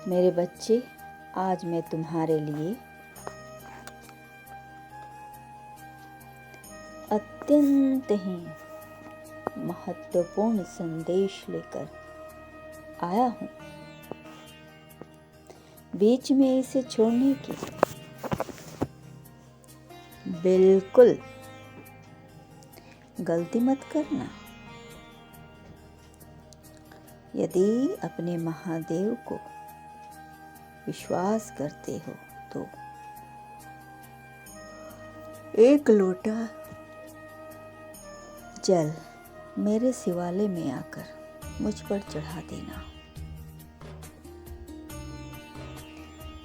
मेरे बच्चे, आज मैं तुम्हारे लिए अत्यंत ही महत्वपूर्ण संदेश लेकर आया हूँ। बीच में इसे छोड़ने की बिल्कुल गलती मत करना। यदि अपने महादेव को विश्वास करते हो तो एक लोटा जल मेरे शिवालय में आकर मुझ पर चढ़ा देना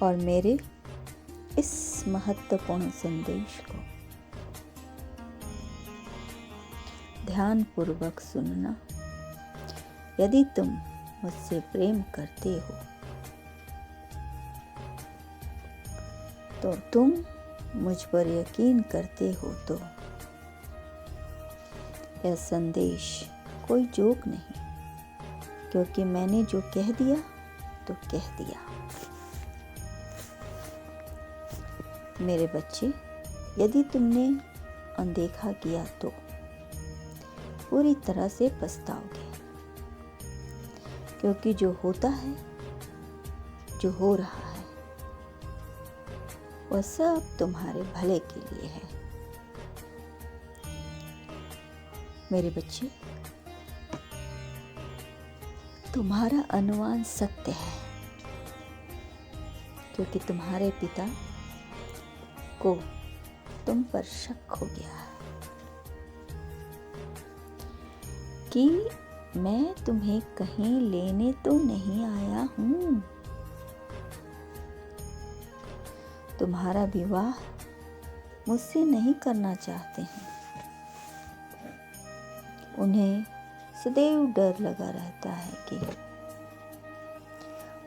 और मेरे इस महत्वपूर्ण संदेश को ध्यानपूर्वक सुनना। यदि तुम मुझसे प्रेम करते हो तो तुम मुझ पर यकीन करते हो तो यह संदेश कोई जोक नहीं, क्योंकि मैंने जो कह दिया तो कह दिया। मेरे बच्चे, यदि तुमने अनदेखा किया तो पूरी तरह से पछताओगे, क्योंकि जो होता है, जो हो रहा है, वह सब तुम्हारे भले के लिए है। मेरे बच्चे, तुम्हारा अनुमान सत्य है, क्योंकि तुम्हारे पिता को तुम पर शक हो गया है कि मैं तुम्हें कहीं लेने तो नहीं आया हूं। तुम्हारा विवाह मुझसे नहीं करना चाहते हैं। उन्हें सदैव डर लगा रहता है कि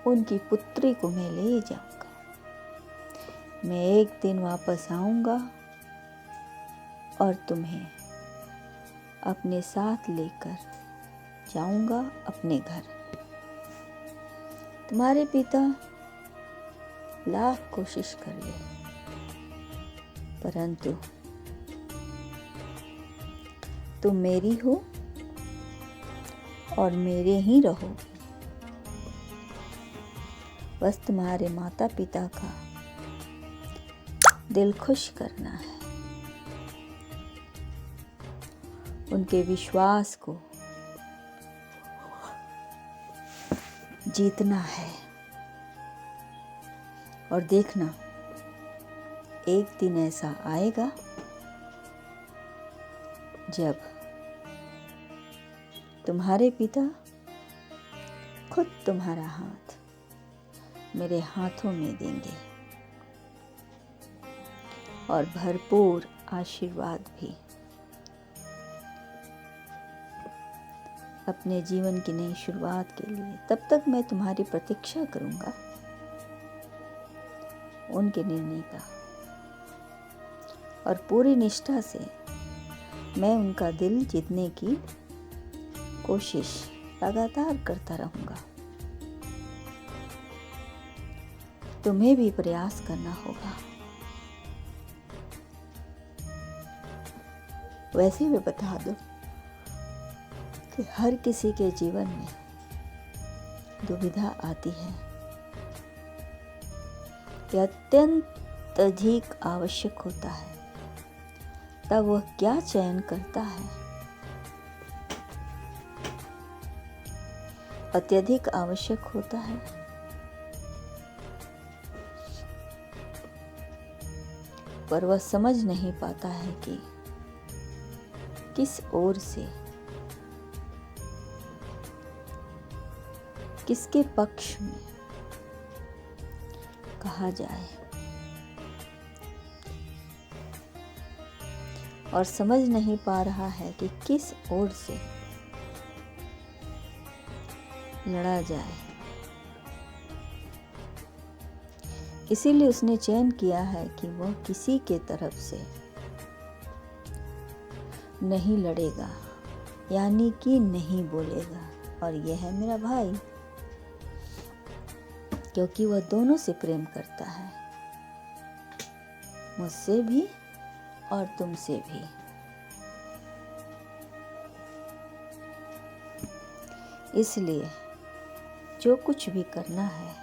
उनकी पुत्री को मैं ले जाऊंगा, मैं एक दिन वापस आऊंगा और तुम्हें अपने साथ लेकर जाऊंगा अपने घर। तुम्हारे पिता लाख कोशिश कर ले, परंतु तुम मेरी हो और मेरे ही रहोगे। बस तुम्हारे माता पिता का दिल खुश करना है, उनके विश्वास को जीतना है। और देखना, एक दिन ऐसा आएगा जब तुम्हारे पिता खुद तुम्हारा हाथ मेरे हाथों में देंगे और भरपूर आशीर्वाद भी। अपने जीवन की नई शुरुआत के लिए तब तक मैं तुम्हारी प्रतीक्षा करूंगा, उनके निर्णय का, और पूरी निष्ठा से मैं उनका दिल जीतने की कोशिश लगातार करता रहूंगा। तुम्हें भी प्रयास करना होगा। वैसे भी बता दो कि हर किसी के जीवन में दुविधा आती है। यह अत्यंत अधिक आवश्यक होता है, तब वह क्या चयन करता है। अत्यधिक आवश्यक होता है, पर वह समझ नहीं पाता है कि किस ओर से, किसके पक्ष में कहा जाए, और समझ नहीं पा रहा है कि किस ओर से लड़ा जाए। इसीलिए उसने चयन किया है कि वह किसी के तरफ से नहीं लड़ेगा, यानी कि नहीं बोलेगा। और यह है मेरा भाई। क्योंकि वह दोनों से प्रेम करता है, मुझसे भी और तुमसे भी। इसलिए जो कुछ भी करना है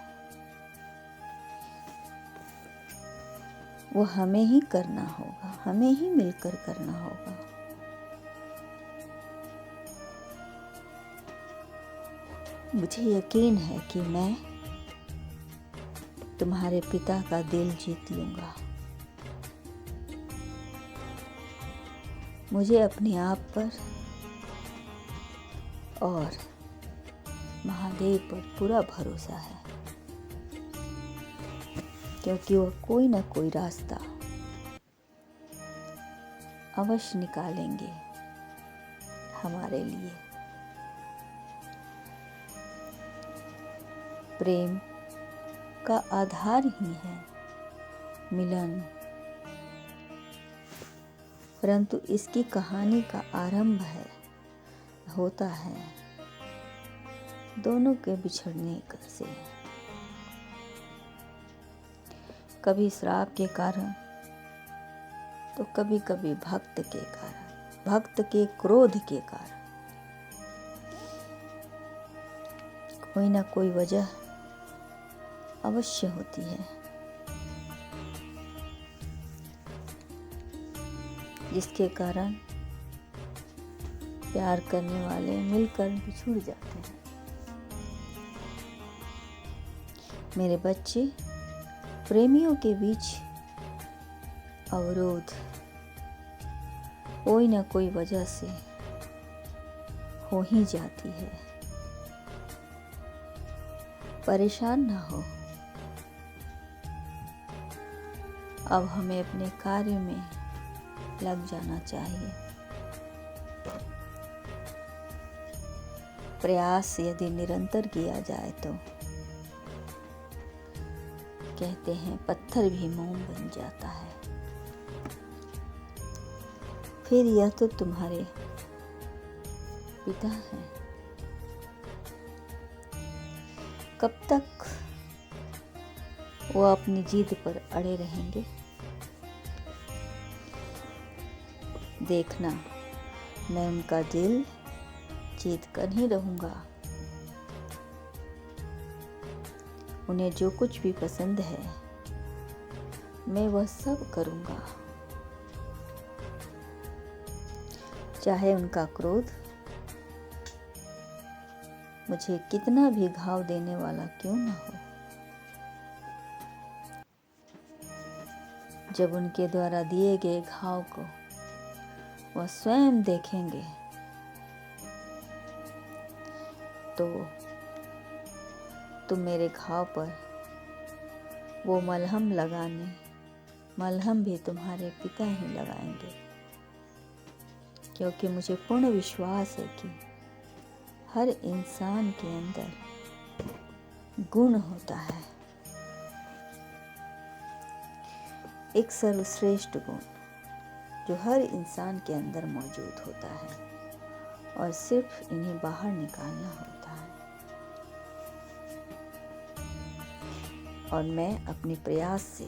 वो हमें ही करना होगा, हमें ही मिलकर करना होगा। मुझे यकीन है कि मैं तुम्हारे पिता का दिल जीत लूंगा। मुझे अपने आप पर और महादेव पर पूरा भरोसा है, क्योंकि वह कोई ना कोई रास्ता अवश्य निकालेंगे हमारे लिए। प्रेम का आधार ही है मिलन, परंतु इसकी कहानी का आरंभ होता है दोनों के बिछड़ने से, कभी श्राप के कारण तो कभी कभी भक्त के कारण, भक्त के क्रोध के कारण। कोई ना कोई वजह अवश्य होती है जिसके कारण प्यार करने वाले मिलकर बिछुड़ जाते हैं। मेरे बच्चे, प्रेमियों के बीच अवरोध कोई ना कोई वजह से हो ही जाती है। परेशान ना हो, अब हमें अपने कार्य में लग जाना चाहिए। प्रयास यदि निरंतर किया जाए तो कहते हैं पत्थर भी मोम बन जाता है। फिर यह तो तुम्हारे पिता हैं, कब तक वो अपनी जिद पर अड़े रहेंगे? देखना, मैं उनका दिल जीत कर ही रहूंगा। उन्हें जो कुछ भी पसंद है मैं वह सब करूंगा, चाहे उनका क्रोध मुझे कितना भी घाव देने वाला क्यों ना हो। जब उनके द्वारा दिए गए घाव को वह स्वयं देखेंगे तो तुम मेरे घाव पर वो मलहम भी तुम्हारे पिता ही लगाएंगे, क्योंकि मुझे पूर्ण विश्वास है कि हर इंसान के अंदर गुण होता है, एक सर्वश्रेष्ठ गुण जो हर इंसान के अंदर मौजूद होता है और सिर्फ इन्हें बाहर निकालना होता है। और मैं अपने प्रयास से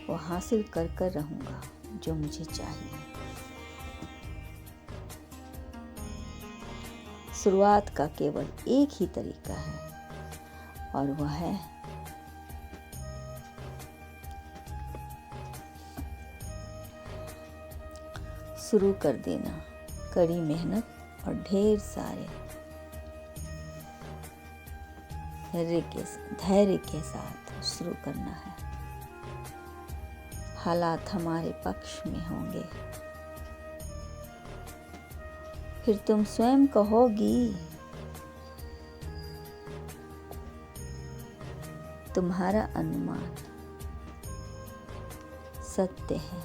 वो हासिल कर रहूंगा जो मुझे चाहिए। शुरुआत का केवल एक ही तरीका है और वह है शुरू कर देना। कड़ी मेहनत और ढेर सारे धैर्य के साथ शुरू करना है। हालात हमारे पक्ष में होंगे, फिर तुम स्वयं कहोगी तुम्हारा अनुमान सत्य है।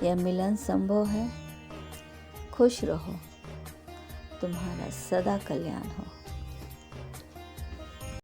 यह मिलन संभव है। खुश रहो, तुम्हारा सदा कल्याण हो।